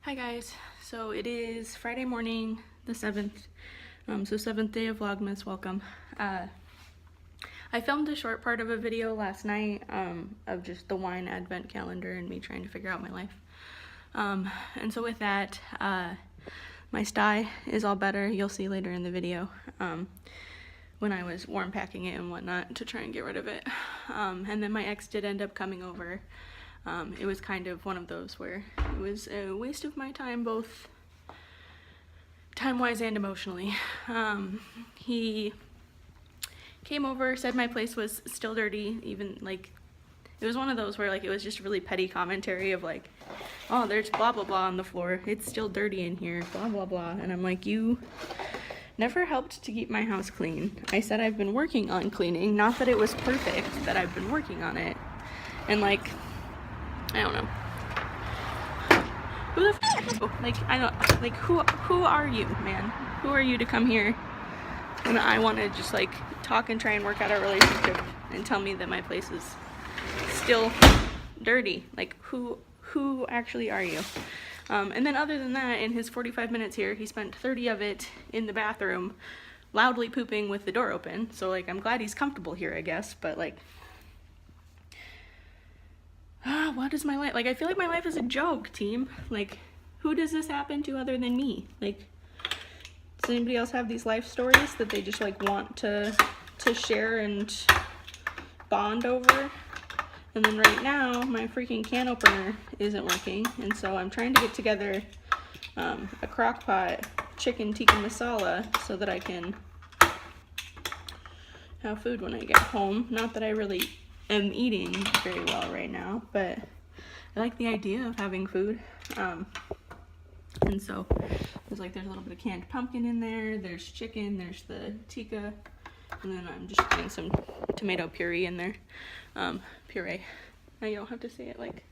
Hi guys, so it is Friday morning, the 7th, so 7th day of Vlogmas, welcome. I filmed a short part of a video last night of just the wine advent calendar and me trying to figure out my life. And so with that, my sty is all better, you'll see later in the video, when I was warm packing it and whatnot to try and get rid of it. And then my ex did end up coming over. It was kind of one of those where it was a waste of my time, both time-wise and emotionally. He came over, said my place was still dirty, even like, it was one of those where like it was just really petty commentary of like, oh, there's blah blah blah on the floor, it's still dirty in here, blah blah blah, and I'm like, you never helped to keep my house clean. I said I've been working on cleaning, not that it was perfect, that I've been working on it, and like, I don't know. Who the f, like, I don't, like, who are you, man? Who are you to come here when I want to just, like, talk and try and work out our relationship and tell me that my place is still dirty? Like, who actually are you? And then other than that, in his 45 minutes here, he spent 30 of it in the bathroom, loudly pooping with the door open. So, like, I'm glad he's comfortable here, I guess, but, like, what is my life? Like, I feel like my life is a joke, team. Like, who does this happen to other than me? Like, does anybody else have these life stories that they just, like, want to share and bond over? And then right now, my freaking can opener isn't working, and so I'm trying to get together a crock pot chicken tikka masala so that I can have food when I get home. Not that I really am eating very well right now, but I like the idea of having food. And so there's a little bit of canned pumpkin in there, there's chicken, there's the tikka, and then I'm just putting some tomato puree in there. Puree. Now you don't have to say it like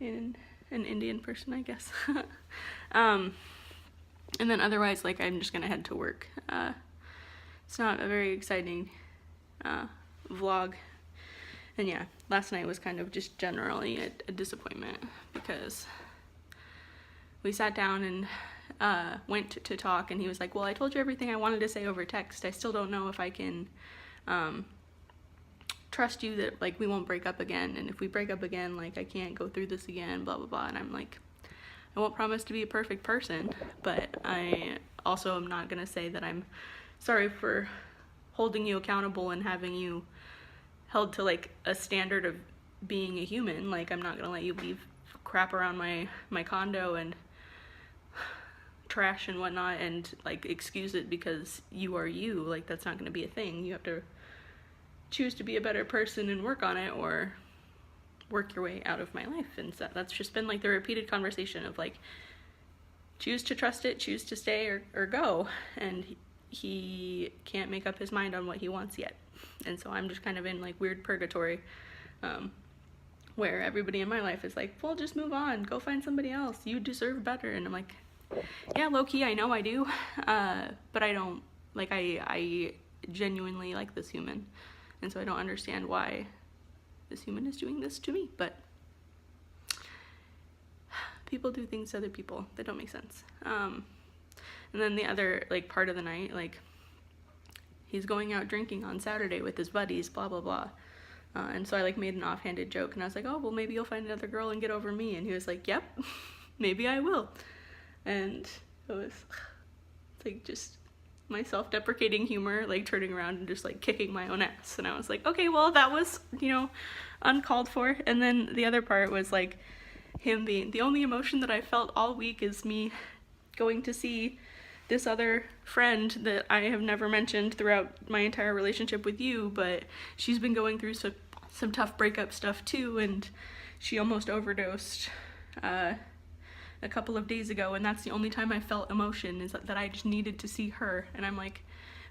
in an Indian person, I guess. And then otherwise, like, I'm just gonna head to work. It's not a very exciting vlog. And yeah, last night was kind of just generally a disappointment because we sat down and went to talk, and he was like, well, I told you everything I wanted to say over text. I still don't know if I can trust you that, like, we won't break up again, and if we break up again, like, I can't go through this again, blah blah blah. And I'm like, I won't promise to be a perfect person, but I also am not gonna say that I'm sorry for holding you accountable and having you held to, like, a standard of being a human. Like, I'm not gonna let you leave crap around my condo and trash and whatnot and, like, excuse it because you are you. Like, that's not gonna be a thing. You have to choose to be a better person and work on it, or work your way out of my life. And so that's just been, like, the repeated conversation of, like, choose to trust it, choose to stay or go. And he can't make up his mind on what he wants yet. And so I'm just kind of in, like, weird purgatory where everybody in my life is like, well, just move on, go find somebody else, you deserve better. And I'm like, yeah, low-key, I know I do, but I don't, like, I genuinely like this human, and so I don't understand why this human is doing this to me. But people do things to other people that don't make sense. And then the other, like, part of the night, like, he's going out drinking on Saturday with his buddies, blah blah blah. And so I, like, made an offhanded joke, and I was like, oh, well, maybe you'll find another girl and get over me. And he was like, yep, maybe I will. And it was, like, just my self-deprecating humor, like, turning around and just, like, kicking my own ass. And I was like, okay, well, that was, you know, uncalled for. And then the other part was, like, him being, the only emotion that I felt all week is me going to see this other friend that I have never mentioned throughout my entire relationship with you, but she's been going through some tough breakup stuff too, and she almost overdosed a couple of days ago, and that's the only time I felt emotion, is that I just needed to see her. And I'm like,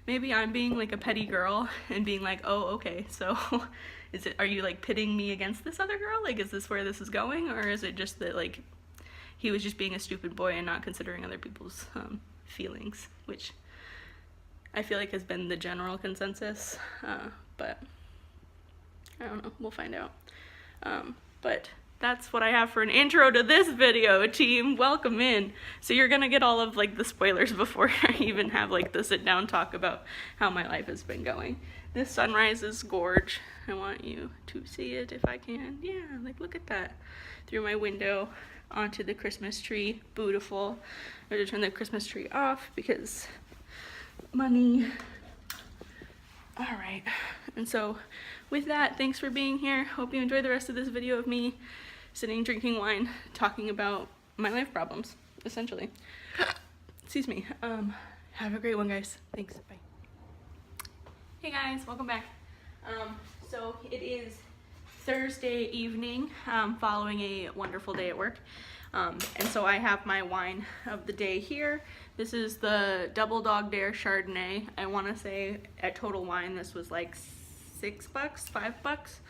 maybe I'm being, like, a petty girl and being like, oh, okay, so are you, like, pitting me against this other girl? Like, is this where this is going? Or is it just that, like, he was just being a stupid boy and not considering other people's feelings, which I feel like has been the general consensus, but I don't know, we'll find out. But that's what I have for an intro to this video, team. Welcome in. So you're gonna get all of like the spoilers before I even have like the sit down talk about how my life has been going. This sunrise is gorge. I want you to see it if I can. Yeah, like look at that. Through my window onto the Christmas tree. Beautiful. I'm gonna turn the Christmas tree off because money. All right, and so with that, thanks for being here. Hope you enjoy the rest of this video of me sitting, drinking wine, talking about my life problems, essentially. Excuse me. Have a great one, guys. Thanks. Bye. Hey guys, welcome back. So it is Thursday evening, following a wonderful day at work. And so I have my wine of the day here. This is the Double Dog Dare Chardonnay. I want to say at Total Wine this was like $6, $5.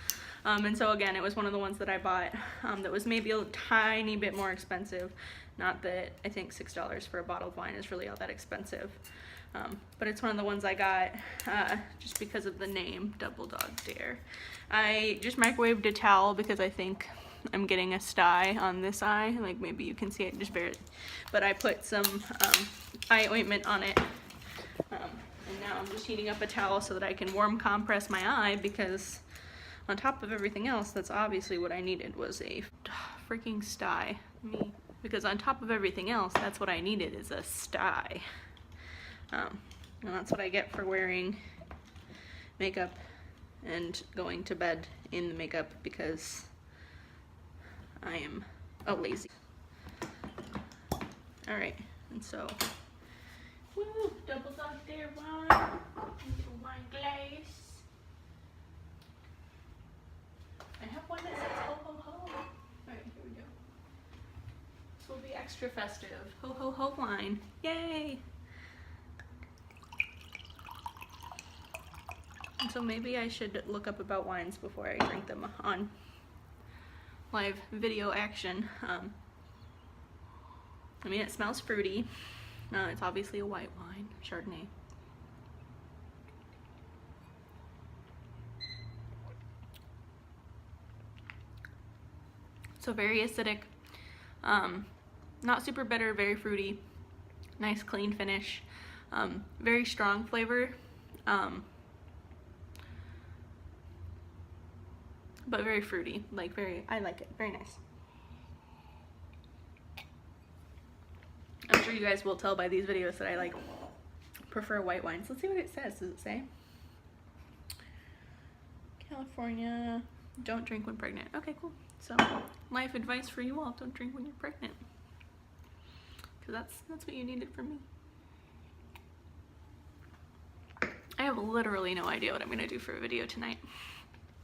And so again, it was one of the ones that I bought that was maybe a tiny bit more expensive. Not that I think $6 for a bottle of wine is really all that expensive. But it's one of the ones I got just because of the name, Double Dog Dare. I just microwaved a towel because I think I'm getting a sty on this eye. Like maybe you can see it just barely. But I put some eye ointment on it. And now I'm just heating up a towel so that I can warm compress my eye, because on top of everything else, that's obviously what I needed was a freaking sty. Because on top of everything else, that's what I needed is a sty. And that's what I get for wearing makeup and going to bed in the makeup, because I am a lazy. All right, and so, woo, Double Dog Dare wine, into a wine glass. I have one that says ho ho ho. All right, here we go. This will be extra festive. Ho ho ho wine, yay! And so maybe I should look up about wines before I drink them on live video action. I mean, it smells fruity. It's obviously a white wine, Chardonnay. So very acidic, not super bitter, very fruity, nice clean finish, very strong flavor, but very fruity, like I like it, very nice. I'm sure you guys will tell by these videos that I prefer white wines. Let's see what it says. Does it say? California, don't drink when pregnant. Okay, cool. So life advice for you all, don't drink when you're pregnant. Because that's what you needed from me. I have literally no idea what I'm gonna do for a video tonight,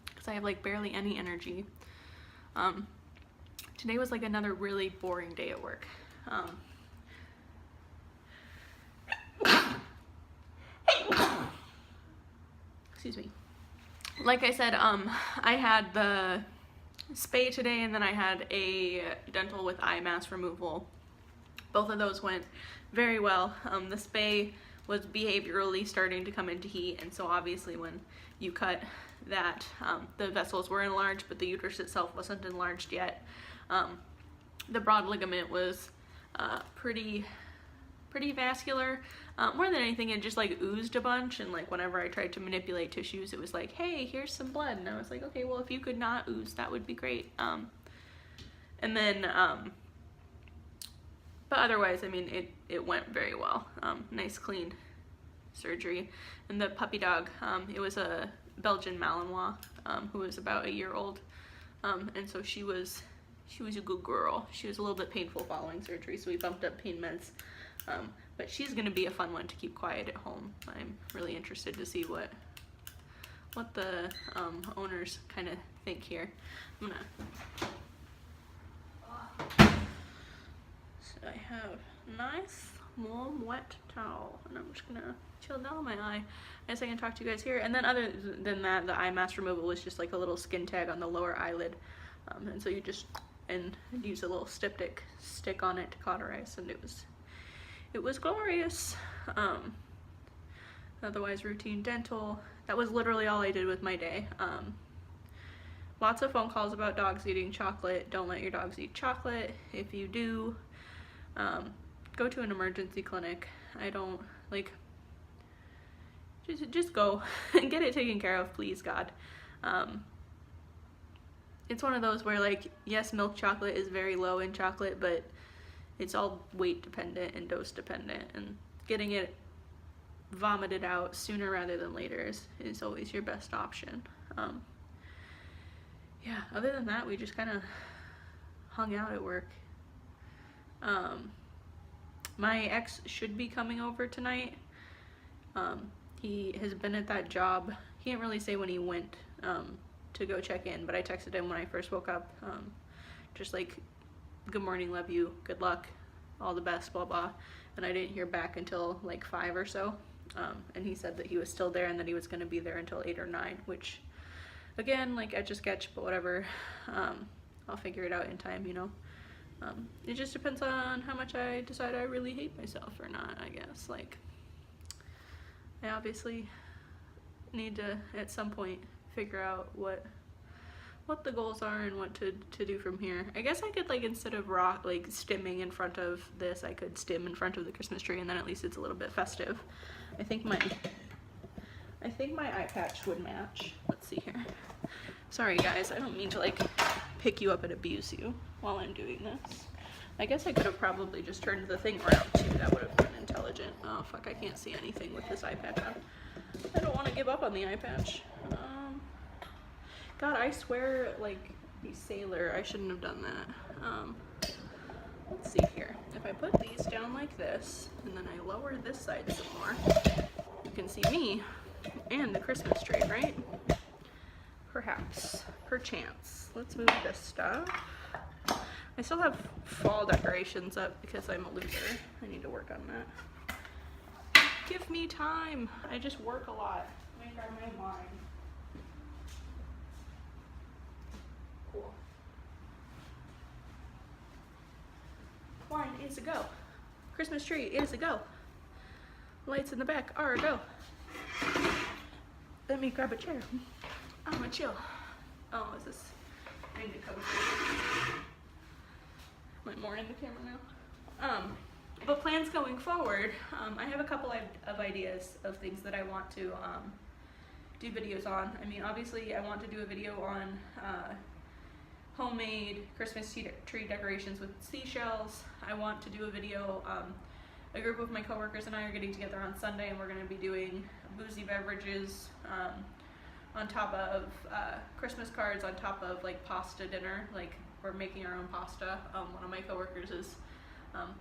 because I have like barely any energy. Today was like another really boring day at work. Excuse me. Like I said, I had the spay today, and then I had a dental with eye mass removal. Both of those went very well. The spay was behaviorally starting to come into heat, and so obviously when you cut that, the vessels were enlarged, but the uterus itself wasn't enlarged yet. The broad ligament was pretty vascular. More than anything, it just like oozed a bunch, and like whenever I tried to manipulate tissues, it was like, hey, here's some blood, and I was like, okay, well, if you could not ooze, that would be great. And then but otherwise, I mean, it went very well. Nice clean surgery. And the puppy dog, it was a Belgian Malinois, who was about a year old, and so she was a good girl. She was a little bit painful following surgery, so we bumped up pain meds. But she's gonna be a fun one to keep quiet at home. I'm really interested to see what the owners kind of think here. I'm gonna. So I have a nice warm wet towel, and I'm just gonna chill down my eye. I guess I can talk to you guys here. And then other than that, the eye mask removal was just like a little skin tag on the lower eyelid, and so you just use a little styptic stick on it to cauterize, and it was glorious. Otherwise, routine dental. That was literally all I did with my day. lots of phone calls about dogs eating chocolate. Don't let your dogs eat chocolate. If you do, go to an emergency clinic. I don't, like, just go and get it taken care of, please, God. It's one of those where, like, yes, milk chocolate is very low in chocolate, but it's all weight dependent and dose dependent, and getting it vomited out sooner rather than later is always your best option. Yeah, other than that, we just kind of hung out at work. My ex should be coming over tonight. He has been at that job. He didn't really say when he went to go check in, but I texted him when I first woke up, just like, good morning, love you, good luck, all the best, blah blah. And I didn't hear back until like 5 or so, and he said that he was still there and that he was going to be there until 8 or 9, which, again, like, etch a sketch, but whatever. I'll figure it out in time, you know. It just depends on how much I decide I really hate myself or not, I guess. Like, I obviously need to at some point figure out what the goals are and what to do from here. I guess I could, like, instead of like stimming in front of this, I could stim in front of the Christmas tree, and then at least it's a little bit festive. I think my eye patch would match. Let's see here. Sorry guys, I don't mean to, like, pick you up and abuse you while I'm doing this. I guess I could have probably just turned the thing around too. That would have been intelligent. Oh fuck, I can't see anything with this eye patch on. I don't want to give up on the eye patch. God, I swear, like, the sailor, I shouldn't have done that. Let's see here. If I put these down like this, and then I lower this side some more, you can see me and the Christmas tree, right? Perhaps. Perchance. Let's move this stuff. I still have fall decorations up because I'm a loser. I need to work on that. Give me time. I just work a lot. Let me grab my wine. Cool. Wine is a go. Christmas tree is a go. Lights in the back are a go. Let me grab a chair. I'm gonna chill. Oh, is this? I need to cover. Am I more in the camera now? But plans going forward, I have a couple of ideas of things that I want to do videos on. I mean, obviously, I want to do a video on homemade Christmas tree decorations with seashells. I want to do a video, a group of my coworkers and I are getting together on Sunday, and we're going to be doing boozy beverages on top of Christmas cards, on top of, like, pasta dinner. Like, we're making our own pasta. One of my coworkers is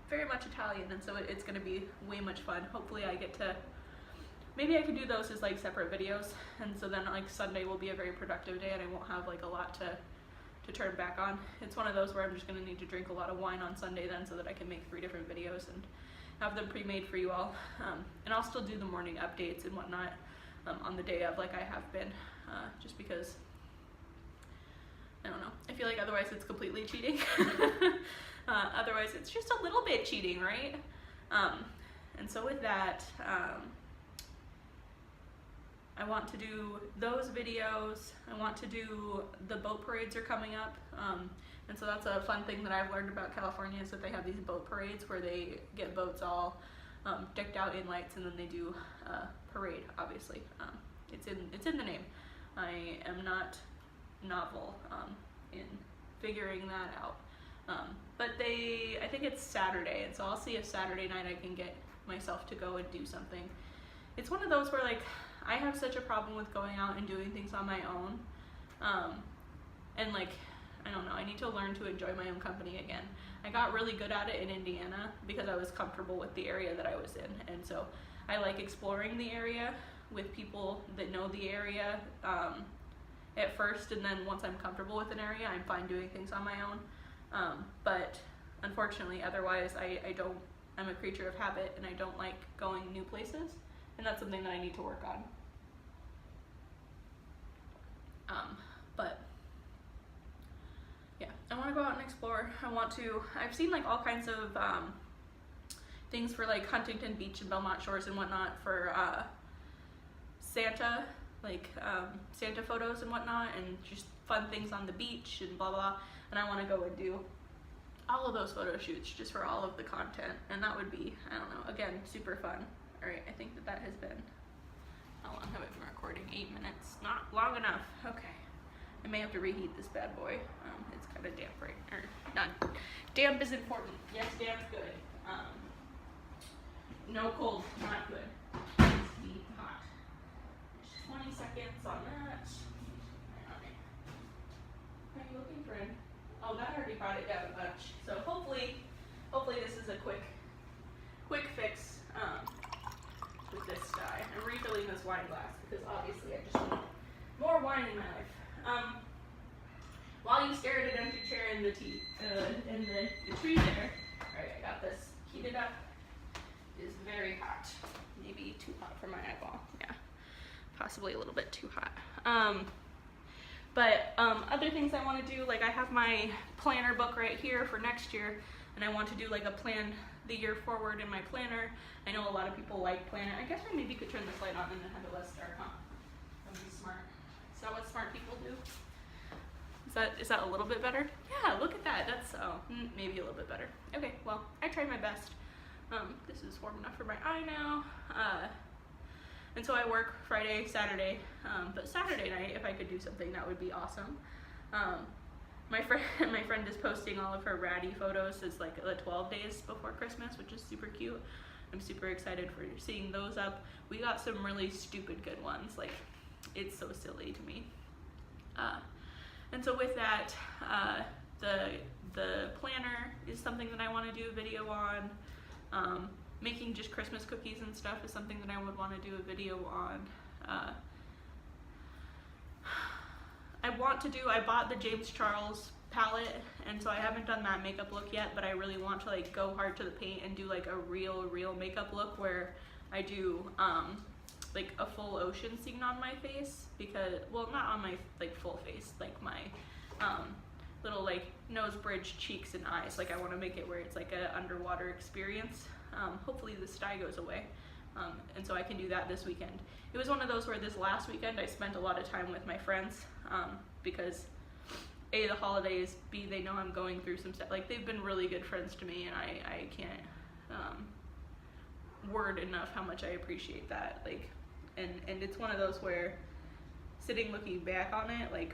very much Italian, and so it's going to be way much fun. Hopefully I get to, maybe I could do those as, like, separate videos, and so then, like, Sunday will be a very productive day and I won't have, like, a lot to turn back on. It's one of those where I'm just going to need to drink a lot of wine on Sunday then, so that I can make 3 different videos and have them pre-made for you all. And I'll still do the morning updates and whatnot on the day of, like I have been, just because, I don't know, I feel like otherwise it's completely cheating. Otherwise it's just a little bit cheating, right? And so with that, I want to do those videos. I want to do, the boat parades are coming up, and so that's a fun thing that I've learned about California, is that they have these boat parades where they get boats all decked out in lights, and then they do a parade, obviously. It's in the name. I am not novel in figuring that out. But I think it's Saturday, and so I'll see if Saturday night I can get myself to go and do something. It's one of those where, like, I have such a problem with going out and doing things on my own. And, like, I don't know, I need to learn to enjoy my own company again. I got really good at it in Indiana because I was comfortable with the area that I was in. And so I like exploring the area with people that know the area at first, and then once I'm comfortable with an area, I'm fine doing things on my own. But unfortunately, otherwise, I'm a creature of habit, and I don't like going new places, and that's something that I need to work on. But yeah, I want to go out and explore. I've seen, like, all kinds of things for, like, Huntington Beach and Belmont Shores and whatnot for Santa, like Santa photos and whatnot, and just fun things on the beach and blah blah. And I want to go and do all of those photo shoots just for all of the content, and that would be, I don't know, again, super fun. All right, I think that has been, how long have I been recording? 8 minutes, not long enough. Okay, I may have to reheat this bad boy. It's kind of damp, right? Or not. Damp is important. Yes, damp's good. No cold, not good. Needs to be hot. 20 seconds on that. What are you looking for? Oh, that already brought it down a bunch. So hopefully this is a quick fix with this dye. I'm refilling this wine glass because obviously I just need more wine in my life. While you stare at an empty chair in the tree there. All right, I got this heated up. It is very hot. Maybe too hot for my eyeball. Yeah, possibly a little bit too hot. But other things I want to do, like I have my planner book right here for next year, and I want to do like a plan the year forward in my planner. I know a lot of people like planner. I guess I maybe could turn this light on and then have it less dark, huh? That would be smart. Is that what smart people do? Is that a little bit better? Yeah, look at that. That's maybe a little bit better. Okay, well, I tried my best. This is warm enough for my eye now. And so I work Friday, Saturday, but Saturday night, if I could do something, that would be awesome. My friend is posting all of her ratty photos as like the 12 days before Christmas, which is super cute. I'm super excited for seeing those up. We got some really stupid good ones. Like, it's so silly to me. And so with that, the planner is something that I want to do a video on. Making just Christmas cookies and stuff is something that I would want to do a video on. I bought the James Charles palette, and so I haven't done that makeup look yet, but I really want to like go hard to the paint and do like a real makeup look where I do like a full ocean scene on my face, because, well, not on my like full face, like my little like nose bridge, cheeks and eyes. Like I want to make it where it's like an underwater experience. Hopefully this dye goes away, and so I can do that this weekend. It was one of those where this last weekend I spent a lot of time with my friends, because A, the holidays, B, they know I'm going through some stuff. Like, they've been really good friends to me, and I can't word enough how much I appreciate that. Like, and it's one of those where sitting looking back on it, like,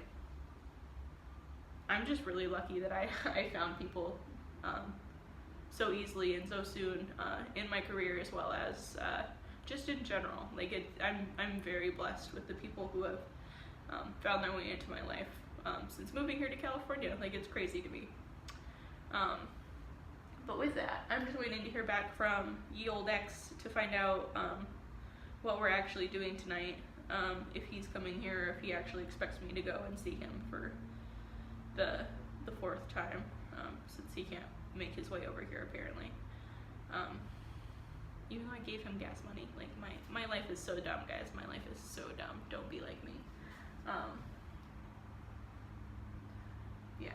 I'm just really lucky that I found people so easily and so soon in my career, as well as just in general. Like, I'm very blessed with the people who have found their way into my life since moving here to California. Like, it's crazy to me. But with that, I'm just waiting to hear back from ye old ex to find out what we're actually doing tonight, if he's coming here, or if he actually expects me to go and see him for the fourth time, since he can't make his way over here apparently. Even though I gave him gas money. Like, my life is so dumb, guys. My life is so dumb. Don't be like me. Yeah.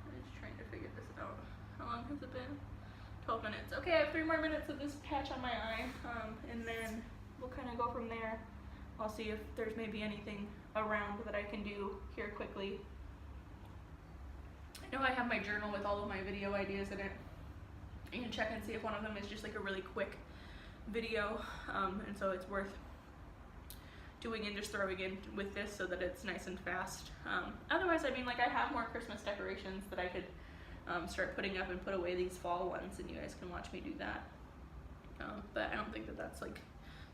I'm just trying to figure this out. How long has it been? 12 minutes. Okay, I have 3 more minutes of this patch on my eye, and then we'll kind of go from there. I'll see if there's maybe anything around that I can do here quickly. I know I have my journal with all of my video ideas in it. You can check and see if one of them is just like a really quick video, and so it's worth doing and just throwing in with this so that it's nice and fast. Otherwise, I mean, like, I have more Christmas decorations that I could start putting up and put away these fall ones, and you guys can watch me do that. But I don't think that that's like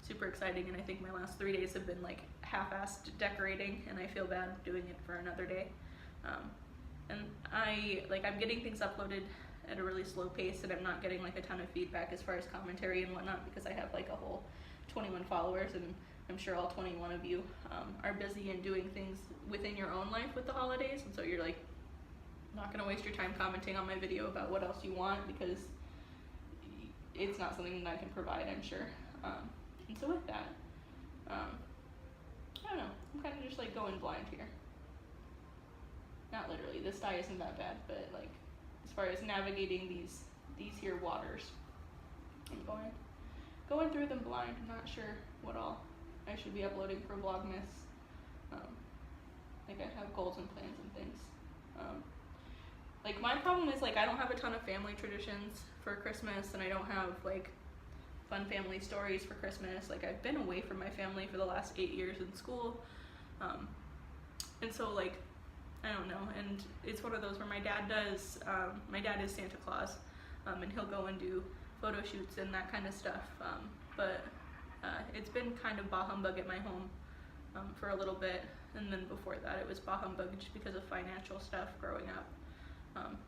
super exciting, and I think my last 3 days have been like half-assed decorating, and I feel bad doing it for another day. And I'm getting things uploaded at a really slow pace, and I'm not getting like a ton of feedback as far as commentary and whatnot, because I have like a whole 21 followers, and I'm sure all 21 of you are busy and doing things within your own life with the holidays, and so you're like not gonna waste your time commenting on my video about what else you want, because it's not something that I can provide, I'm sure. And so with that, I don't know, I'm kind of just like going blind here. Not literally, this dye isn't that bad, but like as far as navigating these here waters, I'm going through them blind. I'm not sure what all I should be uploading for Vlogmas. Like, I have goals and plans and things. Like, my problem is, like, I don't have a ton of family traditions for Christmas, and I don't have, like, fun family stories for Christmas. Like, I've been away from my family for the last 8 years in school. And so, like, I don't know. And it's one of those where my dad is Santa Claus, and he'll go and do photo shoots and that kind of stuff. But it's been kind of bah humbug at my home for a little bit. And then before that, it was bah humbug just because of financial stuff growing up.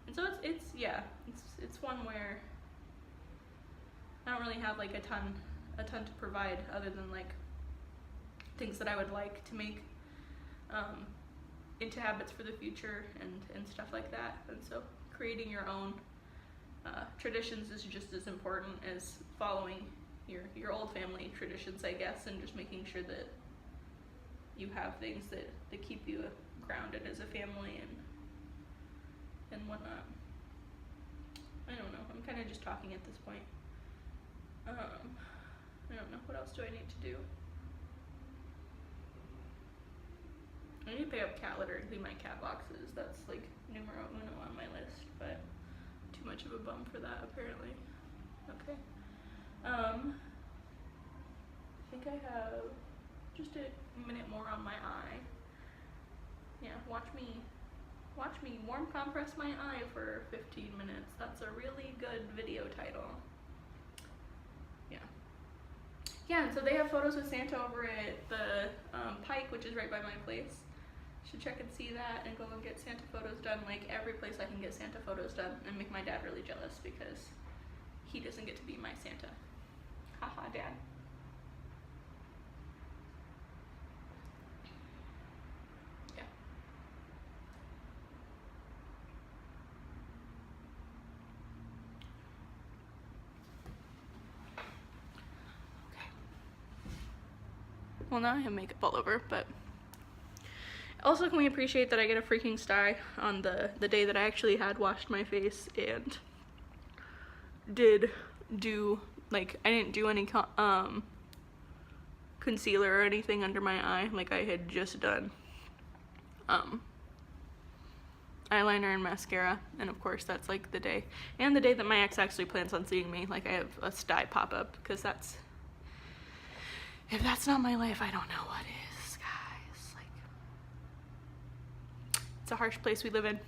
And so it's one where I don't really have like a ton to provide other than like things that I would like to make into habits for the future and stuff like that. And so creating your own traditions is just as important as following your old family traditions, I guess, and just making sure that you have things that keep you grounded as a family and whatnot. I don't know. I'm kind of just talking at this point. I don't know. What else do I need to do? I need to pay up cat litter and clean my cat boxes. That's like numero uno on my list, but too much of a bum for that apparently. Okay. I think I have just a minute more on my eye. Yeah, watch me warm compress my eye for 15 minutes. That's a really good video title. Yeah, and so they have photos with Santa over at the Pike, which is right by my place. Should check and see that and go and get Santa photos done, like every place I can get Santa photos done, and make my dad really jealous because he doesn't get to be my Santa. Haha, Dad. Yeah. Okay. Well, now I have makeup all over, but also, can we appreciate that I get a freaking sty on the day that I actually had washed my face and did do, like, I didn't do any concealer or anything under my eye. Like, I had just done eyeliner and mascara, and of course that's like the day, and the day that my ex actually plans on seeing me. Like, I have a sty pop up, because that's, if that's not my life, I don't know what is, guys. Like, it's a harsh place we live in.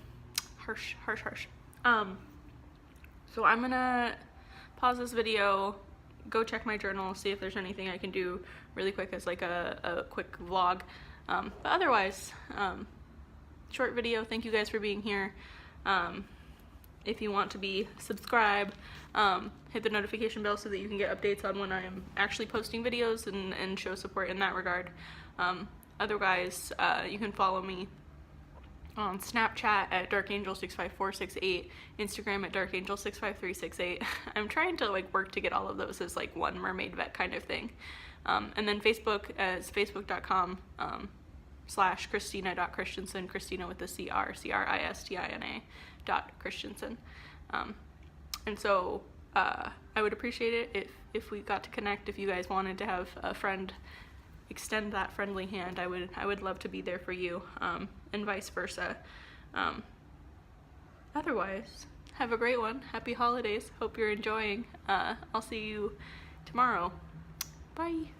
Harsh. So I'm gonna pause this video, go check my journal, see if there's anything I can do really quick as like a quick vlog. But otherwise, short video. Thank you guys for being here. If you want to be subscribed, hit the notification bell so that you can get updates on when I am actually posting videos and show support in that regard. Otherwise, you can follow me on Snapchat at darkangel65468, Instagram at darkangel65368. I'm trying to like work to get all of those as like one mermaid vet kind of thing. And then Facebook as facebook.com /Cristina.christianson, Cristina with a CR, CRISTINA .Christianson. And so I would appreciate it if we got to connect. If you guys wanted to have a friend extend that friendly hand, I would love to be there for you, and vice versa. Otherwise, have a great one. Happy holidays. Hope you're enjoying. I'll see you tomorrow. Bye.